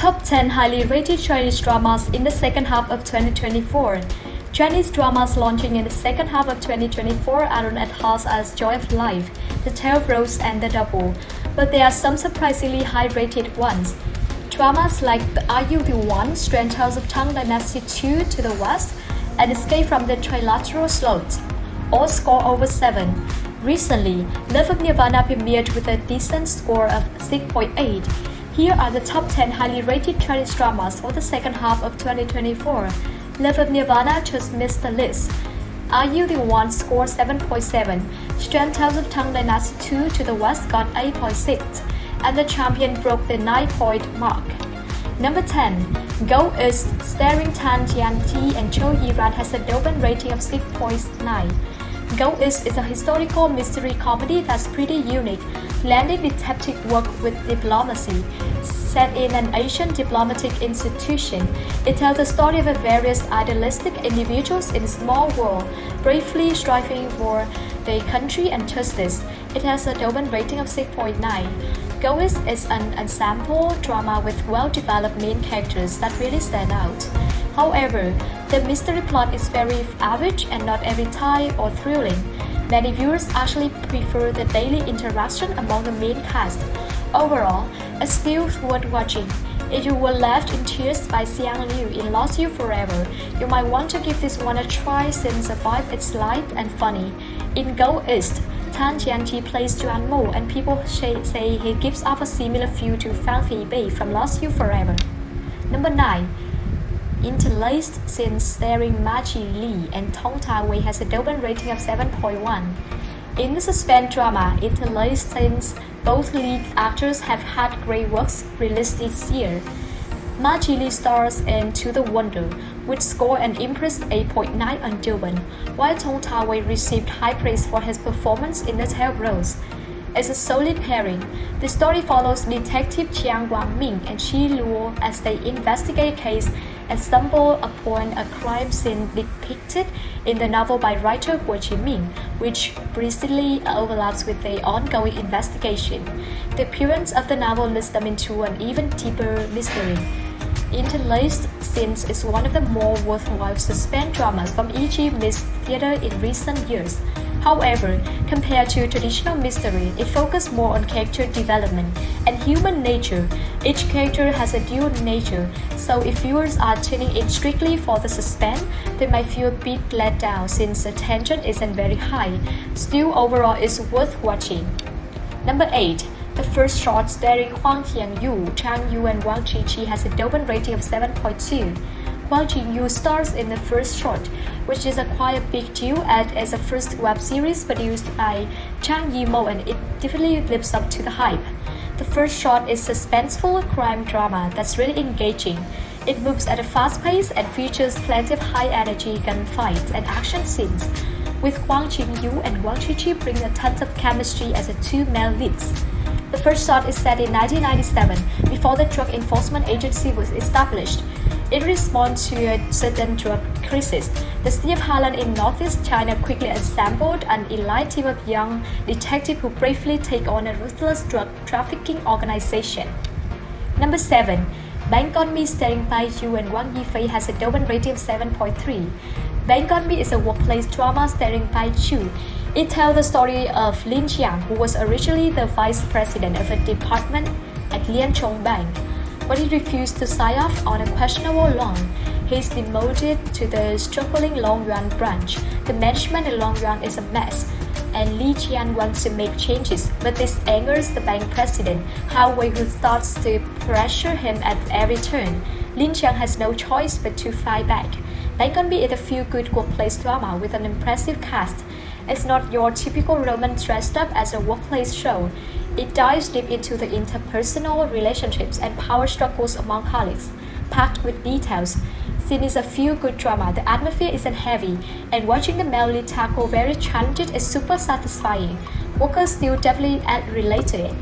Top 10 highly rated Chinese dramas in the second half of 2024. Chinese dramas launching in the second half of 2024 aren't as hot as Joy of Life, The 12 Roads and The Double, but there are some surprisingly high-rated ones. Dramas like Are You the One, Strange Tales of Tang Dynasty 2 to the West, and Escape from the Trilateral Slopes all score over 7. Recently, Love of Nirvana premiered with a decent score of 6.8. Here are the top 10 highly rated Chinese dramas for the second half of 2024. Love of Nirvana just missed the list. Are You the One scored 7.7. Strange Tales of Tang Dynasty 2 to the West got 8.6. And the champion broke the 9-point mark. Number 10. Go East, starring Tang, Jianji and Zhou Yiran has a Douban rating of 6.9. Go East is a historical mystery comedy that's pretty unique, blending detective work with diplomacy. Set in an Asian diplomatic institution, it tells the story of various idealistic individuals in a small world, bravely striving for their country and justice. It has a Douban rating of 6.9. Go East is an ensemble drama with well-developed main characters that really stand out. However, the mystery plot is very average and not every time or thrilling. Many viewers actually prefer the daily interaction among the main cast. Overall, it's still worth watching. If you were left in tears by Xiang Liu in Lost You Forever, you might want to give this one a try since the vibe is light and funny. In Go East, Tang Jianji plays Juan Mo and people say he gives off a similar feel to Fang Bei from Lost You Forever. Number 9. Interlaced Scenes starring Yili and Tong Dawei has a Douban rating of 7.1. In the suspense drama Interlaced Scenes, both lead actors have had great works released this year. Yili stars in To the Wonder, which scored an impressive 8.9 on Douban, while Tong Dawei received high praise for his performance in The 12 Roads. As a solid pairing, the story follows Detective Wang Ming and Shi Luo as they investigate a case and stumble upon a crime scene depicted in the novel by writer Guo Ming, which briefly overlaps with the ongoing investigation. The appearance of the novel leads them into an even deeper mystery. Interlaced Scenes is one of the more worthwhile suspense dramas from EG Mixed Theatre in recent years. However, compared to traditional mystery, it focuses more on character development and human nature. Each character has a dual nature, so if viewers are tuning in strictly for the suspense, they might feel a bit let down since the tension isn't very high. Still, overall, it's worth watching. Number 8. The First Shot starring Huang Zhang and Wang has a Douban rating of 7.2. Wang Jingyu stars in The First Shot, which is a quite big deal as it's the first web series produced by Zhang Yimou and it definitely lives up to the hype. The First Shot is a suspenseful crime drama that's really engaging. It moves at a fast pace and features plenty of high-energy gunfights and action scenes, with Wang Jingyu and Wang Qiqi bringing a ton of chemistry as the two male leads. The First Shot is set in 1997, before the Drug Enforcement Agency was established. In response to a sudden drug crisis, the city of Harlan in northeast China quickly assembled an elite team of young detectives who bravely take on a ruthless drug trafficking organization. Number 7. Bank on Me starring Bai Yu and Wang Zhifei has a Douban rating of 7.3. Bank on Me is a workplace drama starring Bai Yu. It tells the story of Lin Xiang, who was originally the vice president of a department at Lianchong Bank. When he refused to sign off on a questionable loan, he is demoted to the struggling Longyuan branch. The management in Longyuan is a mess, and Li Qian wants to make changes, but this angers the bank president, Hao Wei, who starts to pressure him at every turn. Lin Qian has no choice but to fight back. Bank on Me is a feel-good workplace drama with an impressive cast. It's not your typical romance dressed up as a workplace show. It dives deep into the interpersonal relationships and power struggles among colleagues, packed with details. Scene is a feel-good drama, the atmosphere isn't heavy, and watching the male lead tackle various challenges is super satisfying. Workers still definitely relate to it.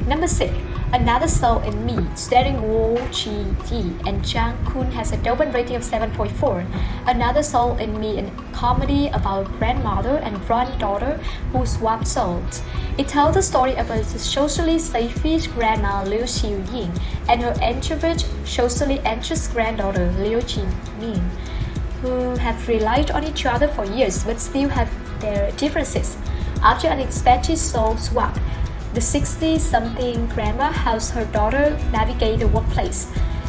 Number 6. Another Soul in Me, starring Wu Qi and Zhang Kun, has a Douban rating of 7.4. Another Soul in Me, a comedy about grandmother and granddaughter who swap souls. It tells the story of a socially selfish grandma Liu Xiuying and her introvert, socially anxious granddaughter Liu Qiming, who have relied on each other for years but still have their differences. After an unexpected soul swap, the 60-something grandma helps her daughter navigate the workplace,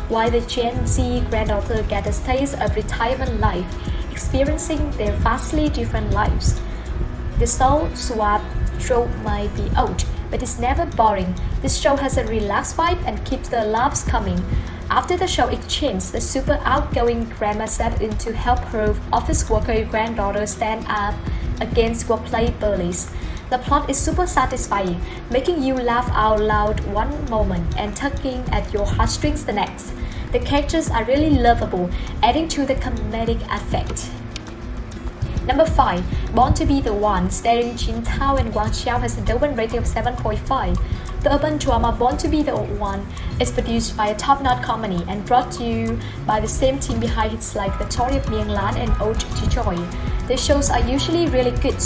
while the Gen Z granddaughter gets a taste of retirement life, experiencing their vastly different lives. The soul swap trope might be old, but it's never boring. This show has a relaxed vibe and keeps the laughs coming. After the show exchange, the super outgoing grandma steps in to help her office worker granddaughter stand up against workplace bullies. The plot is super satisfying, making you laugh out loud one moment and tugging at your heartstrings the next. The characters are really lovable, adding to the comedic effect. Number 5. Born to be the One, starring Jin Tao and Wang Xiao, has a Douban rating of 7.5. The urban drama Born to be the One is produced by a top-notch company and brought to you by the same team behind hits like The Story of Miang Lan and Ode to Joy. The shows are usually really good.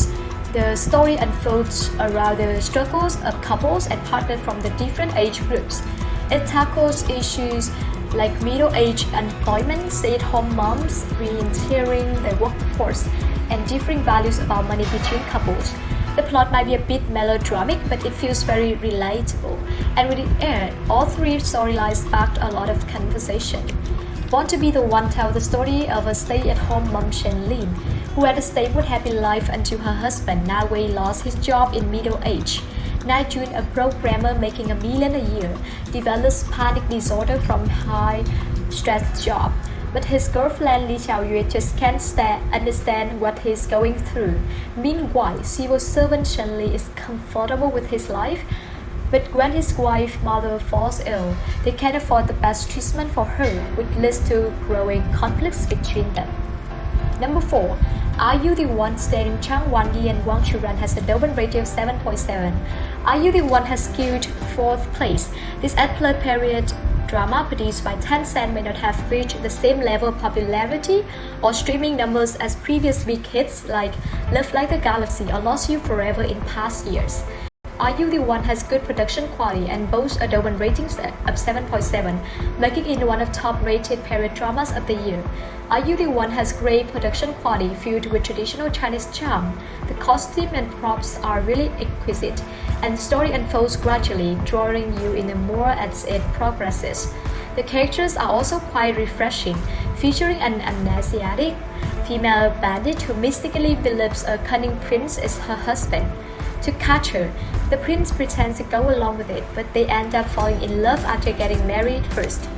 The story unfolds around the struggles of couples and partners from the different age groups. It tackles issues like middle-aged unemployment, stay-at-home moms, re-entering the workforce, and differing values about money between couples. The plot might be a bit melodramatic, but it feels very relatable. And when it aired, all three storylines sparked a lot of conversation. Born to be the One tells the story of a stay-at-home mom Shen Lin, who had a stable, happy life until her husband Dawei lost his job in middle age. June, a programmer making $1 million a year, develops panic disorder from high-stress job. But his girlfriend Xiao just can't understand what he's going through. Meanwhile, civil servant Shen Li is comfortable with his life, but when his wife's mother falls ill, they can't afford the best treatment for her, which leads to growing conflicts between them. Number 4. Are You the One, starring Chang Wanyi and Wang Churan, has a Douban rating of 7.7. Are You the One has secured 4th place. This ad-play period drama produced by Tencent may not have reached the same level of popularity or streaming numbers as previous big hits like Love Like the Galaxy or Lost You Forever in past years. Are You the One has good production quality and boasts a Douban rating of 7.7, making it one of top-rated period dramas of the year. Are You the One has great production quality filled with traditional Chinese charm. The costume and props are really exquisite, and the story unfolds gradually, drawing you in more as it progresses. The characters are also quite refreshing, featuring an Asiatic female bandit who mystically believes a cunning prince is her husband. To catch her, the prince pretends to go along with it, but they end up falling in love after getting married first.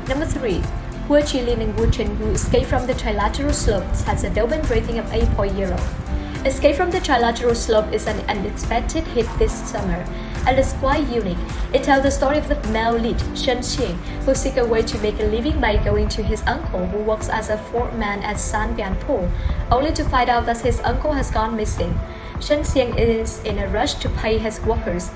Number 3. Qilin and Zhenyu Escape from the Trilateral Slopes has a Douban rating of 8.0. Escape from the Trilateral Slope is an unexpected hit this summer, and is quite unique. It tells the story of the male lead, Shen Xiang, who seeks a way to make a living by going to his uncle, who works as a foreman at San Bianpo, only to find out that his uncle has gone missing. Shen Xiang is in a rush to pay his workers,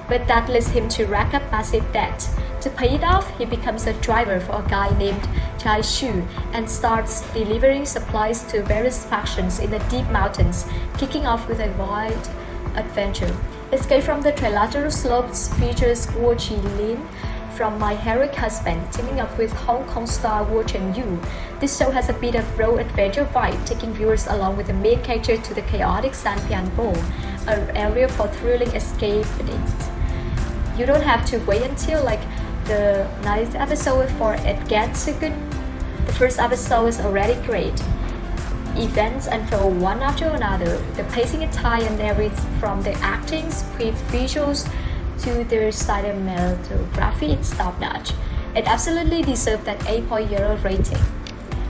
but that leads him to rack up massive debt. To pay it off, he becomes a driver for a guy named Jiayi and starts delivering supplies to various factions in the deep mountains, kicking off with a wild adventure. Escape from the Trilateral Slopes features Qilin from My Heroic Husband, teaming up with Hong Kong star Zhenyu. This show has a bit of road adventure vibe, taking viewers along with the main character to the chaotic San Bianpo, an area for thrilling escape. You don't have to wait until the 9th episode for it gets so good. The first episode is already great. Events unfold one after another. The pacing is tight and everything from the acting, script, visuals to the cinematography is top-notch. It absolutely deserves that 8.0 rating.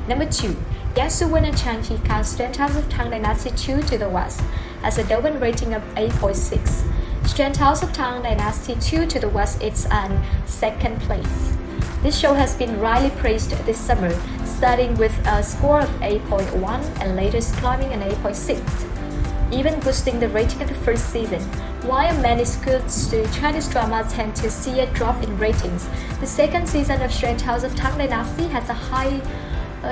Number 2. Xuwen and Jianji cast Strange Tales of Tang Dynasty 2 to the West, has a Douban rating of 8.6. Strange Tales of Tang Dynasty 2 to the West is on 2nd place. This show has been widely praised this summer, starting with a score of 8.1 and later climbing an 8.6, even boosting the rating of the first season. While many schools do, Chinese dramas tend to see a drop in ratings. The second season of Strange House of Tang Dynasty has a higher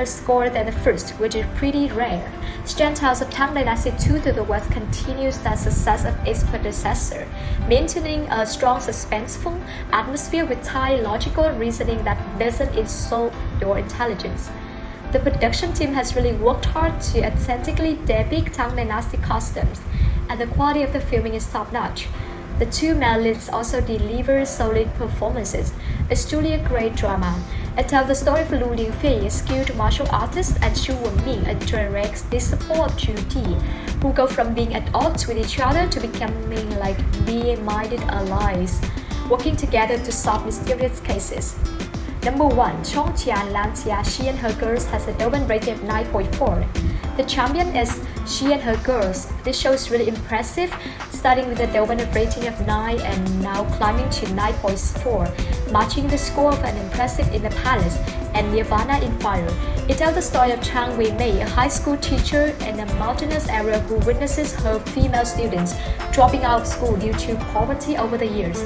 score than the first, which is pretty rare. Strange House of Tang Dynasty 2 to the West continues the success of its predecessor, maintaining a strong suspenseful atmosphere with tight logical reasoning that doesn't insult your intelligence. The production team has really worked hard to authentically depict Tang Dynasty customs, and the quality of the filming is top-notch. The two male leads also deliver solid performances. A studio-grade drama. It tells the story of Lu Lingfei, a skilled martial artist, and Xu Wenming, a direct disciple of Zhu Di, who go from being at odds with each other to becoming like being-minded allies, working together to solve mysterious cases. Number 1. Chongqian Lantia, She and Her Girls has a Douban rating of 9.4. The champion is She and Her Girls. This show is really impressive, starting with a Douban rating of 9 and now climbing to 9.4, matching the score of an impressive In the Palace and Nirvana in Fire. It tells the story of Tang Wei-mei, a high school teacher in a mountainous area who witnesses her female students dropping out of school due to poverty over the years.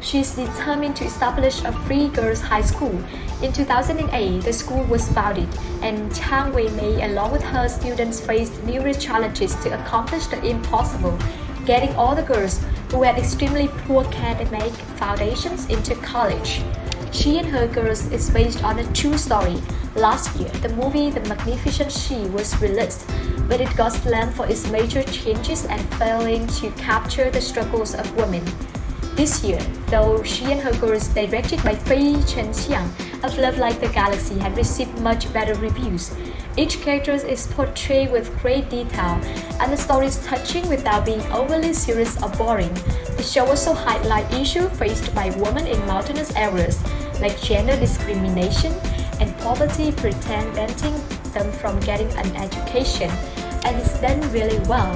She is determined to establish a free girls' high school. In 2008, the school was founded, and Tang Wei-mei, along with her students, faced numerous challenges to accomplish the impossible, getting all the girls who had extremely poor academic foundations into college. She and Her Girls is based on a true story. Last year, the movie The Magnificent She was released, but it got slammed for its major changes and failing to capture the struggles of women. This year, though She and Her Girls, directed by Fei Chenxiang of Love Like the Galaxy, had received much better reviews. Each character is portrayed with great detail, and the story is touching without being overly serious or boring. The show also highlights issues faced by women in mountainous areas, like gender discrimination and poverty, preventing them from getting an education, and it's done really well.